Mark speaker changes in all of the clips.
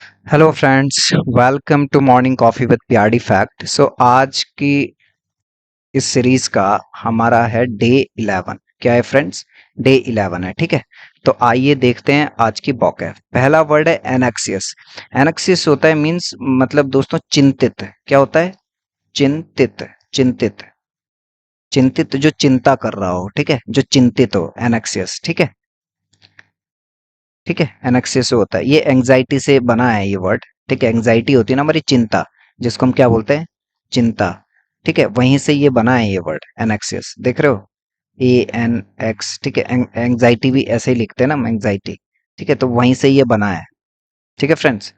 Speaker 1: Hello friends, welcome to morning coffee with प्यारी fact. आज की इस सीरीज का हमारा है डे 11। क्या है फ्रेंड्स? डे 11 है, ठीक है। तो आइए देखते हैं आज की vocab। पहला वर्ड है एनक्सियस। एनक्सियस होता है मीन्स मतलब दोस्तों चिंतित। क्या होता है? चिंतित। चिंतित। चिंतित जो चिंता कर रहा हो, ठीक है, जो चिंतित हो, एनक्सियस, ठीक है। ठीक है, एनक्सियस होता है, ये एंजाइटी से बना है ये वर्ड। ठीक है, एंजाइटी होती है ना हमारी चिंता, जिसको हम क्या बोलते हैं? चिंता। ठीक है, वहीं से ये बना है ये वर्ड एनक्सियस, देख रहे हो? ANX, ठीक है। एंजाइटी भी ऐसे ही लिखते हैं ना, एंजाइटी। ठीक है, तो वहीं से ये बना है। ठीक है फ्रेंड्स,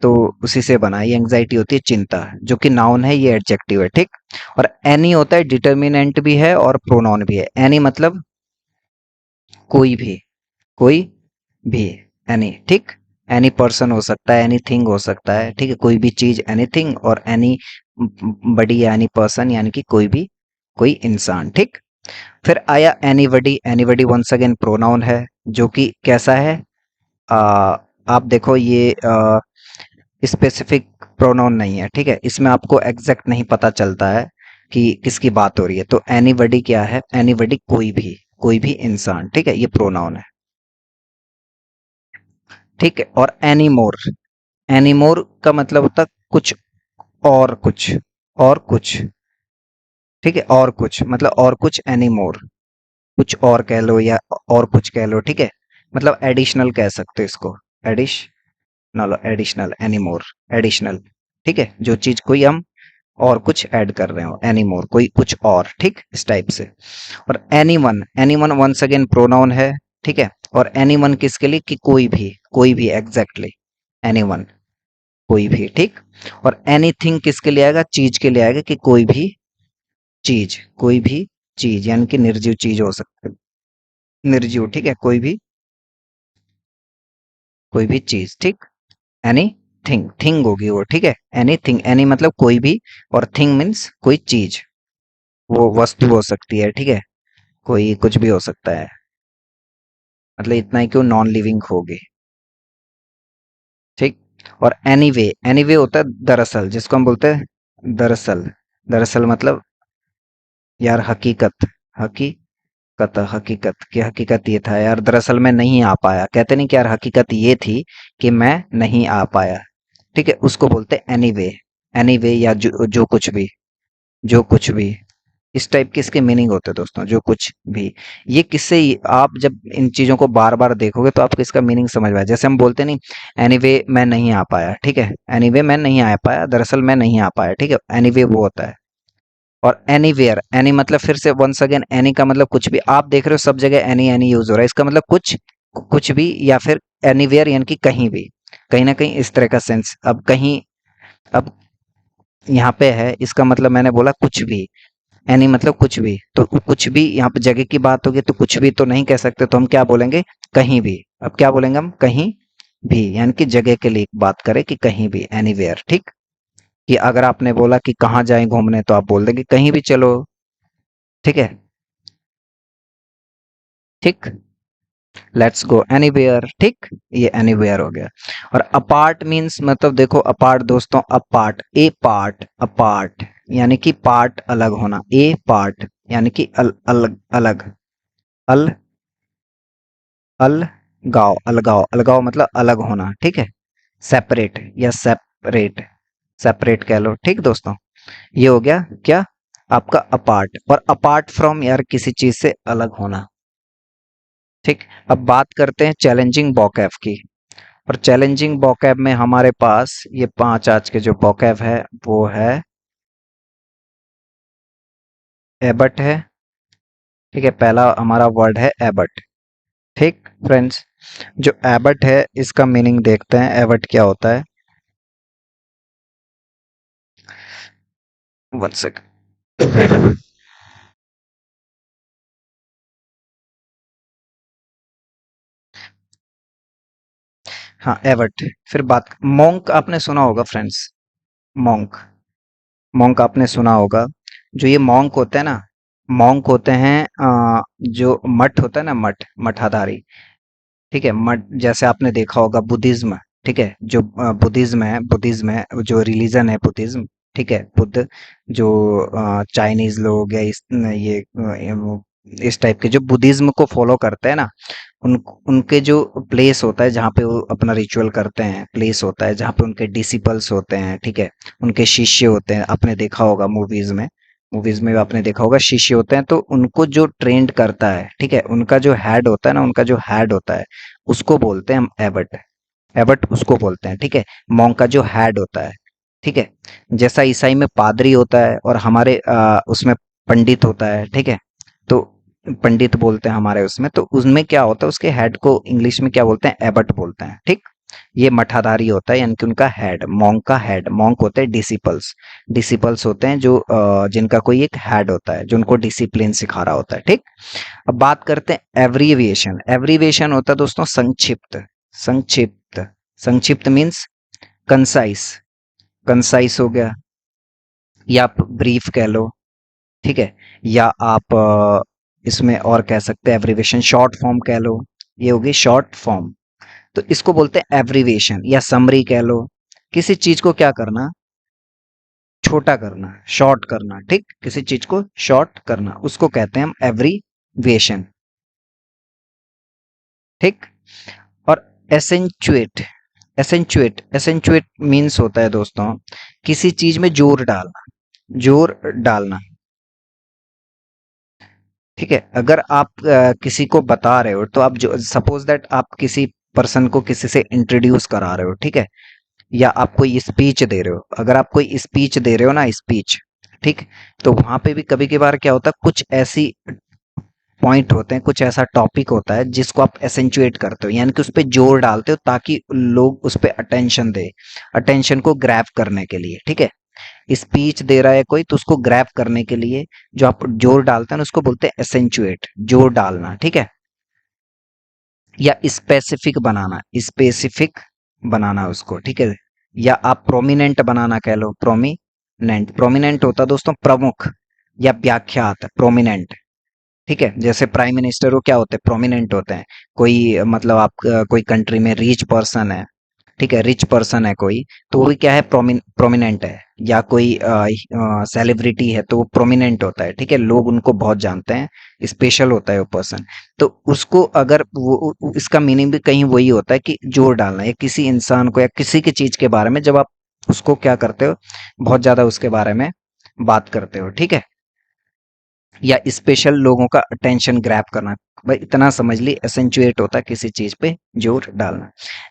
Speaker 1: तो उसी से बना है। ये एंजाइटी होती है चिंता, जो कि नाउन है, ये एडजेक्टिव है, ठीक। और एनी होता है डिटर्मिनेंट भी है और प्रोनाउन भी है। एनी मतलब कोई भी, कोई भी, एनी, ठीक। एनी पर्सन हो सकता है, एनीथिंग हो सकता है, ठीक है, कोई भी चीज, एनीथिंग, और एनी बडी या एनी पर्सन यानी कि कोई भी, कोई इंसान, ठीक। फिर आया anybody. Anybody once again pronoun है, जो कि कैसा है? आ, आप देखो, ये स्पेसिफिक प्रोनाउन नहीं है, ठीक है। इसमें आपको एग्जैक्ट नहीं पता चलता है कि किसकी बात हो रही है। तो एनीबडी क्या है? एनीबडी कोई भी, कोई भी इंसान, ठीक है, ये प्रोनाउन है, ठीक है। और एनीमोर, एनीमोर का मतलब होता है कुछ और, कुछ और, कुछ, ठीक है। और कुछ मतलब और कुछ, एनीमोर, कुछ और कह लो या और कुछ कह लो, ठीक है। मतलब एडिशनल कह सकते हो इसको, एडिशनल, एडिशनल, एनीमोर, एडिशनल, ठीक है। जो चीज कोई हम और कुछ ऐड कर रहे हो, एनीमोर, कोई कुछ और, ठीक, इस टाइप से। और anyone, anyone once again pronoun है, ठीक है। और एनीवन किसके लिए? कि कोई भी, एग्जैक्टली, एनीवन, कोई भी, ठीक। और एनीथिंग किसके लिए आएगा? चीज के लिए आएगा, कि कोई भी चीज, कोई भी चीज, यानी कि निर्जीव चीज हो सकती है, निर्जीव, ठीक है, कोई भी चीज, ठीक। एनी थिंग, थिंग होगी वो, ठीक है। एनी थिंग, एनी मतलब कोई भी, और थिंग मीन्स कोई चीज, वो वस्तु हो सकती है, ठीक है, कोई कुछ भी हो सकता है। मतलब इतना ही क्यों, नॉन लिविंग होगी, ठीक। और एनीवे, एनीवे होता है दरअसल, जिसको हम बोलते हैं दरअसल। दरअसल मतलब यार हकीकत, हकीकत की हकीकत ये था यार, दरअसल मैं नहीं आ पाया। कहते नहीं कि यार हकीकत ये थी कि मैं नहीं आ पाया, ठीक है, उसको बोलते एनीवे। एनीवे या जो कुछ भी, जो कुछ भी, इस टाइप के इसके मीनिंग होते हैं दोस्तों, जो कुछ भी। ये किससे आप जब इन चीजों को बार बार देखोगे तो आपको इसका मीनिंग समझ में आए। जैसे हम बोलते नहीं, एनीवे मैं नहीं आ पाया, ठीक है, एनीवे मैं नहीं आ पाया, दरअसल मैं नहीं आ पाया, ठीक है, एनीवे वो होता है। और एनीवेयर, एनी मतलब फिर से वंस अगेन, एनी का मतलब कुछ भी। आप देख रहे हो सब जगह एनी एनी यूज हो रहा है, इसका मतलब कुछ, कुछ भी, या फिर एनीवेयर यानी कि कहीं भी, कहीं ना कहीं, इस तरह का सेंस। अब कहीं, अब यहाँ पे है, इसका मतलब मैंने बोला कुछ भी, एनी मतलब कुछ भी, तो कुछ भी यहाँ पे जगह की बात होगी, तो कुछ भी तो नहीं कह सकते, तो हम क्या बोलेंगे? कहीं भी। अब क्या बोलेंगे हम? कहीं भी, यानी कि जगह के लिए बात करें, कि कहीं भी, एनीवेयर, ठीक। कि अगर आपने बोला कि कहाँ जाएं घूमने, तो आप बोल देंगे कहीं भी चलो, ठीक है, ठीक। लेट्स गो एनीवेयर, ठीक। ये एनीवेयर हो गया। और अपार्ट मीन्स मतलब देखो, अपार्ट दोस्तों, अपार्ट, ए पार्ट, अपार्ट यानी कि पार्ट अलग होना, ए पार्ट यानी कि अलग, अलग, अल अलगाव, अलगाव, अलगाव मतलब अलग होना, ठीक है। सेपरेट या सेपरेट, सेपरेट कह लो, ठीक दोस्तों। ये हो गया क्या? आपका अपार्ट। और अपार्ट फ्रॉम यार किसी चीज से अलग होना, ठीक। अब बात करते हैं चैलेंजिंग वोकैब की। और चैलेंजिंग वोकैब में हमारे पास ये 5 आज के जो वोकैब है, वो है एबट है, ठीक है, पहला हमारा वर्ड है एबट, ठीक फ्रेंड्स। जो एबट है, इसका मीनिंग देखते हैं, एबट क्या होता है। One second. हाँ, एबट। फिर बात, मॉन्क आपने सुना होगा फ्रेंड्स, मॉन्क, मॉन्क आपने सुना होगा। जो ये मॉन्क होते हैं ना, मॉन्क होते हैं जो मठ होता है ना, मठ, मठाधारी, ठीक है। मठ जैसे आपने देखा होगा बुद्धिज्म, ठीक है, जो बुद्धिज्म है जो रिलीजन है बुद्धिज्म, ठीक है, बुद्ध जो चाइनीज लोग या इस टाइप के जो बुद्धिज्म को फॉलो करते हैं ना, उन उनके जो प्लेस होता है जहाँ पे वो अपना रिचुअल करते हैं, प्लेस होता है जहाँ पे उनके डिसिपल्स होते हैं, ठीक है, उनके शिष्य होते हैं, आपने देखा होगा मूवीज में आपने देखा होगा शिष्य होते हैं, तो उनको जो ट्रेंड करता है, ठीक है, उनका जो हेड होता है ना, उनका जो हेड होता है उसको बोलते हैं हम एबट। एबट उसको बोलते हैं, ठीक है, मॉन्क का जो हेड होता है, ठीक है, जैसा ईसाई में पादरी होता है और हमारे उसमें पंडित होता है, ठीक है, तो पंडित बोलते हैं हमारे उसमें, तो उसमें क्या होता है, उसके हेड को इंग्लिश में क्या बोलते हैं, एबट बोलते हैं, ठीक। ये मठाधारी होता है, यानी कि उनका हेड, मॉन्क का हेड, मॉन्क होते हैं डिसिपल्स, डिसिपल्स होते हैं जो जिनका कोई एक हेड होता है जो उनको डिसिप्लिन सिखा रहा होता है, ठीक। अब बात करते हैं एब्रीविएशन। एब्रीविएशन होता है दोस्तों संक्षिप्त, संक्षिप्त, संक्षिप्त मीन्स कंसाइज, कंसाइज हो गया, या आप ब्रीफ कह लो, ठीक है, या आप इसमें और कह सकते हैं एब्रीविएशन शॉर्ट फॉर्म कह लो, ये होगी शॉर्ट फॉर्म, तो इसको बोलते हैं एब्रीविएशन, या समरी कह लो। किसी चीज को क्या करना, छोटा करना, शॉर्ट करना, ठीक, किसी चीज को शॉर्ट करना उसको कहते हैं हम एब्रीविएशन, ठीक। और एसेंचुएट, एसेंचुएट मीन्स होता है दोस्तों किसी चीज में जोर डालना, जोर डालना, ठीक है। अगर आप किसी को बता रहे हो, तो आप जो सपोज दैट आप किसी पर्सन को किसी से इंट्रोड्यूस करा रहे हो, ठीक है, या आप कोई स्पीच दे रहे हो, अगर आप कोई स्पीच दे रहे हो ना, स्पीच, ठीक, तो वहां पे भी कभी कभार क्या होता है, कुछ ऐसी पॉइंट होते हैं, कुछ ऐसा टॉपिक होता है जिसको आप एसेंचुएट करते हो, यानी कि उस पर जोर डालते हो ताकि लोग उस पर अटेंशन दे, अटेंशन को ग्रैब करने के लिए, ठीक है। स्पीच दे रहा है कोई, तो उसको ग्रैब करने के लिए जो आप जोर डालते हैं ना, उसको बोलते हैं एसेंचुएट, जोर डालना, ठीक है। या स्पेसिफिक बनाना, स्पेसिफिक बनाना उसको, ठीक है, या आप प्रोमिनेंट बनाना कह लो, प्रोमिनेंट, प्रोमिनेंट होता है दोस्तों प्रमुख या व्याख्यात, प्रोमिनेंट, ठीक है, जैसे प्राइम मिनिस्टर वो क्या होते हैं, प्रोमिनेंट होते हैं। कोई मतलब आप कोई कंट्री में रिच पर्सन है, ठीक है, रिच पर्सन है कोई, तो वो भी क्या है, प्रोमिनेंट है। या कोई सेलिब्रिटी है तो वो प्रोमिनेंट होता है, ठीक है, लोग उनको बहुत जानते हैं, स्पेशल होता है वो पर्सन। तो उसको अगर इसका मीनिंग भी कहीं वही होता है कि जोर डालना, या किसी इंसान को या किसी की चीज के बारे में जब आप उसको क्या करते हो, बहुत ज्यादा उसके बारे में बात करते हो, ठीक है, या स्पेशल लोगों का अटेंशन ग्रैब करना, भाई इतना समझ ली, एसेंचुएट होता है किसी चीज पे जोर डालना।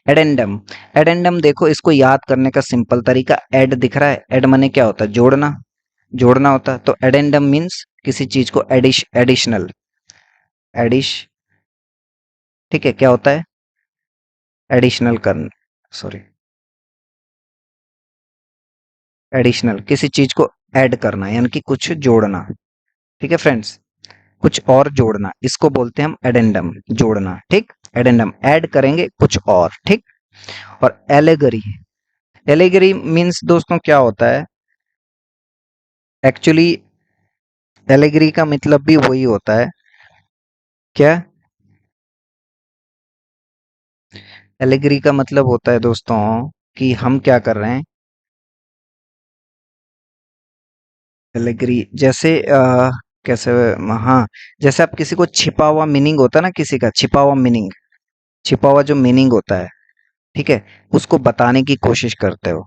Speaker 1: एडेंडम, एडेंडम देखो इसको याद करने का सिंपल तरीका, एड दिख रहा है, एड माने क्या होता है, जोड़ना, जोड़ना होता है, तो एडेंडम मीन्स किसी चीज को एडिशनल, एडिश, ठीक है, क्या होता है, एडिशनल करना, सॉरी, एडिशनल किसी चीज को ऐड करना, यानी कि कुछ जोड़ना, ठीक है फ्रेंड्स, कुछ और जोड़ना, इसको बोलते हैं हम एडेंडम, जोड़ना, ठीक, एडेंडम ऐड करेंगे कुछ और, ठीक। और एलेगरी, एलेगरी मीन्स दोस्तों क्या होता है, एक्चुअली एलेगरी का मतलब भी वही होता है, क्या, एलेगरी का मतलब होता है दोस्तों कि हम क्या कर रहे हैं, एलेगरी जैसे कैसे, हाँ, जैसे आप किसी को छिपा हुआ मीनिंग होता है ना, किसी का छिपा हुआ मीनिंग, छिपा हुआ जो मीनिंग होता है, ठीक है, उसको बताने की कोशिश करते हो,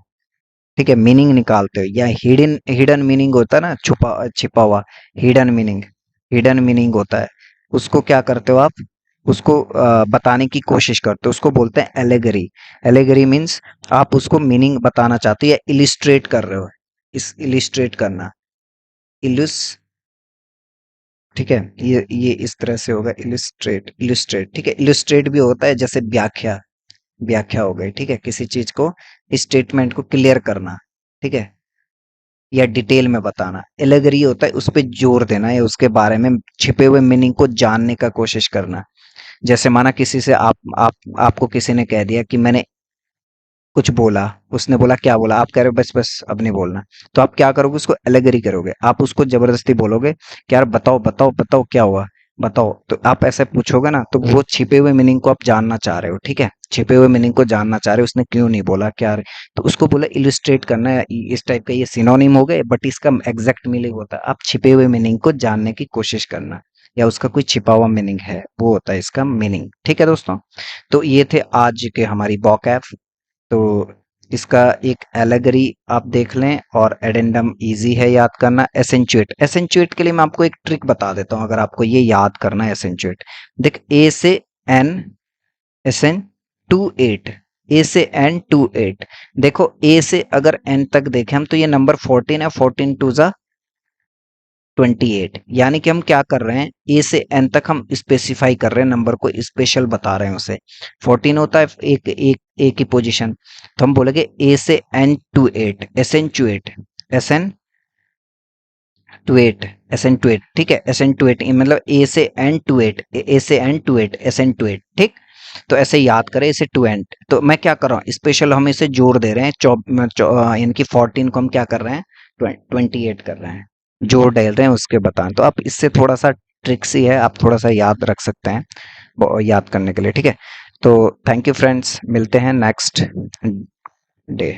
Speaker 1: ठीक है, मीनिंग निकालते हो, या हिडन, हिडन मीनिंग होता है ना, छुपा छिपा हुआ, हिडन मीनिंग, हिडन मीनिंग होता है, उसको क्या करते हो आप, उसको बताने की कोशिश करते हो, उसको बोलते हैं एलेगरी। एलेगरी मीन्स आप उसको मीनिंग बताना चाहते हो या इलिस्ट्रेट कर रहे हो, इस इलिस्ट्रेट करना, इलुस, ठीक है, ये इस तरह से होगा, इलिस्ट्रेट, इलिस्ट्रेट, ठीक है, इलिस्ट्रेट भी होता है जैसे व्याख्या, व्याख्या हो गई, ठीक है, किसी चीज को, स्टेटमेंट को क्लियर करना, ठीक है, या डिटेल में बताना। एलेगरी होता है उस पे जोर देना या उसके बारे में छिपे हुए मीनिंग को जानने का कोशिश करना। जैसे माना किसी से आप आपको किसी ने कह दिया कि मैंने कुछ बोला, उसने बोला क्या बोला, आप कह रहे हो बस बस अब नहीं बोलना, तो आप क्या करोगे, उसको एलेगरी करोगे, आप उसको जबरदस्ती बोलोगे कि यार बताओ बताओ बताओ क्या हुआ, बताओ। तो आप ऐसे पूछोगे ना तो वो छिपे हुए मीनिंग को आप जानना चाह रहे हो, ठीक है, छिपे हुए मीनिंग को जानना चाह रहे हो, उसने क्यों नहीं बोला क्या, तो उसको बोला इलिस्ट्रेट करना है, इस टाइप का ये सिनोनिम हो गए, बट इसका एग्जैक्ट मीनिंग होता है आप छिपे हुए मीनिंग को जानने की कोशिश करना, या उसका कोई छिपा हुआ मीनिंग है, वो होता है इसका मीनिंग, ठीक है दोस्तों। तो ये थे आज के हमारी वोकैब। तो इसका एक एलेगरी आप देख लें, और एडेंडम इजी है याद करना। एसेंचुएट, एसेंचुएट के लिए मैं आपको एक ट्रिक बता देता हूं, अगर आपको ये याद करना है एसेंचुएट। देख, ए से N, SN to eight, A से एन टू एट। देखो ए से अगर एन तक देखें हम तो ये नंबर 14 है, 14 टू जा 28, यानी कि हम क्या कर रहे हैं, ए से एन तक हम स्पेसिफाई कर रहे हैं, नंबर को स्पेशल बता रहे हैं उसे। 14 होता है एक एक ए की पोजीशन, तो हम बोलेंगे ए से N two eight, S N two eight, S N two eight, S N two eight, ठीक है, एस एन टू एट मतलब ए से एन टू एट, ए से N two eight, S N two eight, ठीक। तो ऐसे याद करें इसे टू एंड। तो मैं क्या कर रहा हूँ, स्पेशल हम इसे जोड़ दे रहे हैं, इनकी 14 को हम क्या कर रहे हैं, 28 कर रहे हैं, जोड़ डाल रहे हैं उसके बताएं। तो आप इससे थोड़ा सा ट्रिक्स ही है, आप थोड़ा सा याद रख सकते हैं याद करने के लिए, ठीक है। तो थैंक यू फ्रेंड्स, मिलते हैं नेक्स्ट डे।